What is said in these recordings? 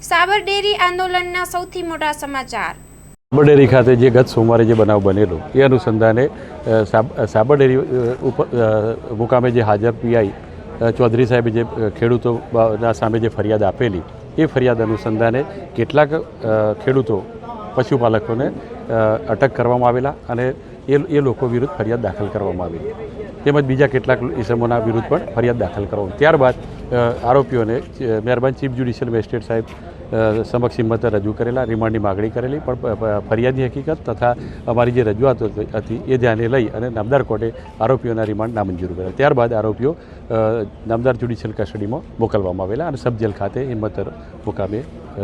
સાબર dairy આંદોલનના સૌથી મોટા સમાચાર। સાબર ડેરી ખાતે જે ગત સોમવારે જે બનાવ બનેલો એ અનુસંધાને સાબર ડેરી ઉપર મુકામે જે હાજર પીઆઈ ચૌધરી સાહેબે જે ખેડૂતોના સામે જે ફરિયાદ આપેલી એ ફરિયાદ અનુસંધાને કેટલાક ખેડૂતો પશુપાલકોને અટક કરવામાં આવેલા અને એ લોકો વિરુદ્ધ ફરિયાદ દાખલ કરવામાં આવેલી તેમજ બીજા કેટલાક ઇસમોના વિરુદ્ધ પણ ફરિયાદ દાખલ કરવામાં। ત્યારબાદ આરોપીઓને મહેરબાન ચીફ જ્યુડિશિયલ મેજિસ્ટ્રેટ સાહેબ સમક્ષ હિંમતે રજૂ કરેલા, રિમાન્ડની માગણી કરેલી, પણ ફરિયાદની હકીકત તથા અમારી જે રજૂઆત હતી એ ધ્યાને લઈ અને નામદાર કોર્ટે આરોપીઓના રિમાન્ડ નામંજૂર કર્યા। ત્યારબાદ આરોપીઓ નામદાર જ્યુડિશિયલ કસ્ટડીમાં મોકલવામાં આવેલા અને સબ જેલ ખાતે હિંમતર મુકામે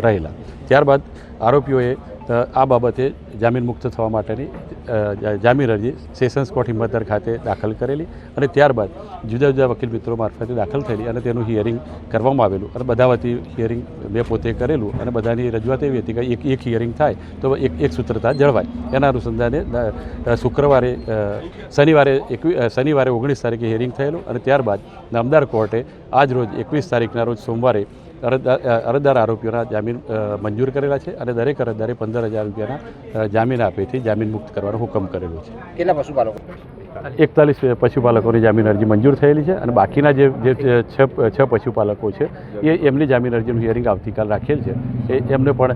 રહેલા। ત્યારબાદ આરોપીઓએ આ બાબતે જામીન મુક્ત થવા માટેની જામીન અરજી સેશન્સ કોર્ટ હિંમતનગર ખાતે દાખલ કરેલી અને ત્યારબાદ જુદા જુદા વકીલ મિત્રો મારફતે દાખલ થયેલી અને તેનું હિયરિંગ કરવામાં આવેલું અને બધા વતી હિયરિંગ મેં પોતે કરેલું અને બધાની રજૂઆત એવી હતી કે એક હિયરિંગ થાય તો એક સૂત્રતા જળવાય। એના અનુસંધાને શનિવારે 19 તારીખે હિયરિંગ થયેલું અને ત્યારબાદ નામદાર કોર્ટે આજ રોજ 21 તારીખના રોજ સોમવારે અરજદાર આરોપીઓના જામીન મંજૂર કરેલા છે અને દરેક અરજદારે 15,000 રૂપિયાના જામીન આપીથી જામીન મુક્ત કરવાનો હુકમ કરેલો છે। કેટલા પશુપાલકો? 41 પશુપાલકોની જામીન અરજી મંજૂર થયેલી છે અને બાકીના જે 6 પશુપાલકો છે એમની જામીન અરજીનું હિયરિંગ આવતીકાલ રાખેલ છે। એમને પણ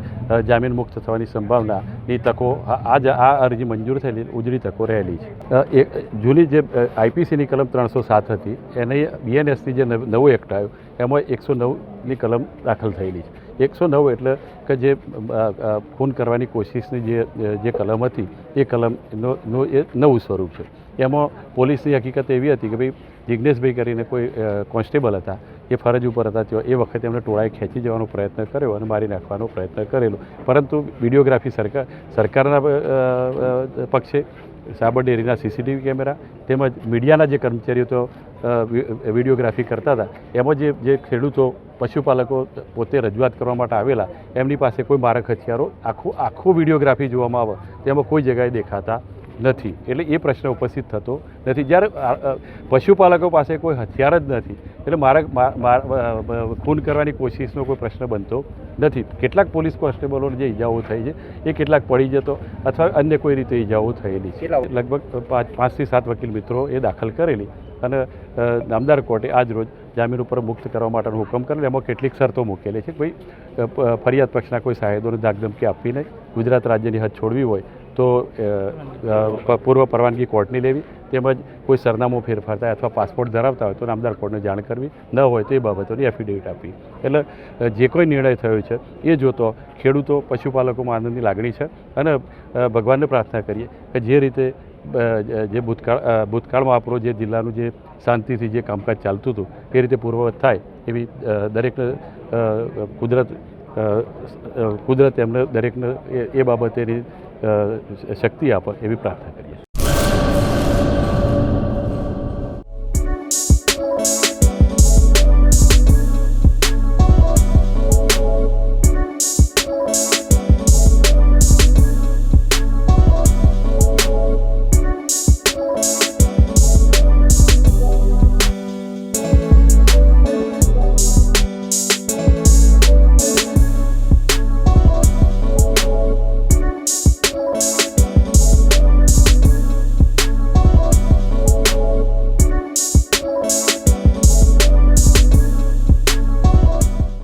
જામીન મુક્ત થવાની સંભાવનાની તકો આ અરજી મંજૂર થયેલી ઉજળી તકો રહેલી છે। જૂની જે આઈપીસીની કલમ 307 હતી એને બીએનએસની જે નવો એક્ટ આવ્યો એમાં 109ની કલમ દાખલ થયેલી છે। 109 એટલે કે જે ખૂન કરવાની કોશિશની જે કલમ હતી એ કલમનું એ નવું સ્વરૂપ છે। એમાં પોલીસની હકીકત એવી હતી કે ભાઈ જિજ્ઞેશભાઈ કરીને કોઈ કોન્સ્ટેબલ હતા એ ફરજ ઉપર હતા તેઓ એ વખતે એમને ટોળાએ ખેંચી જવાનો પ્રયત્ન કર્યો અને મારી નાખવાનો પ્રયત્ન કરેલો, પરંતુ વિડીયોગ્રાફી સરકારના પક્ષે સાબર ડેરીના સીસીટીવી કેમેરા તેમજ મીડિયાના જે કર્મચારીઓ તો વિડીયોગ્રાફી કરતા હતા એમાં જે ખેડૂતો પશુપાલકો પોતે રજૂઆત કરવા માટે આવેલા એમની પાસે કોઈ મારક હથિયારો આખું વિડીયોગ્રાફી જોવામાં આવે તેમાં કોઈ જગ્યાએ દેખાતા નથી, એટલે એ પ્રશ્ન ઉપસ્થિત થતો નથી। જ્યારે પશુપાલકો પાસે કોઈ હથિયાર જ નથી એટલે ખૂન કરવાની કોશિશનો કોઈ પ્રશ્ન બનતો નથી। કેટલાક પોલીસ કોન્સ્ટેબલોને જે ઈજાઓ થઈ છે એ કેટલાક પડી જતો અથવા અન્ય કોઈ રીતે ઈજાઓ થયેલી છે। લગભગ 5 થી 7 વકીલ મિત્રો એ દાખલ કરેલી અને નામદાર કોર્ટે આજ રોજ જામીન ઉપર મુક્ત કરવા માટેનો હુકમ કરેલો। એમાં કેટલીક શરતો મૂકેલી છે કે ભાઈ ફરિયાદ પક્ષના કોઈ સાહેબોને ધાકધમકી આપવી નહીં, ગુજરાત રાજ્યની હદ છોડવી હોય તો પૂર્વ પરવાનગી કોર્ટની લેવી, તેમજ કોઈ સરનામું ફેરફાર થાય અથવા પાસપોર્ટ ધરાવતા હોય તો નામદાર કોર્ટને જાણ કરવી, ન હોય તો એ બાબતોની એફિડેવિટ આપવી। એટલે જે કોઈ નિર્ણય થયો છે એ જોતો ખેડૂતો પશુપાલકોમાં આનંદની લાગણી છે અને ભગવાનને પ્રાર્થના કરીએ કે જે રીતે જે ભૂતકાળમાં આપણો જે જિલ્લાનું જે શાંતિથી જે કામકાજ ચાલતું હતું એ રીતે પૂર્વવત થાય એવી દરેકને કુદરત એમને દરેકને એ બાબતેની શક્તિ આપે એવી પ્રાર્થના કરીએ।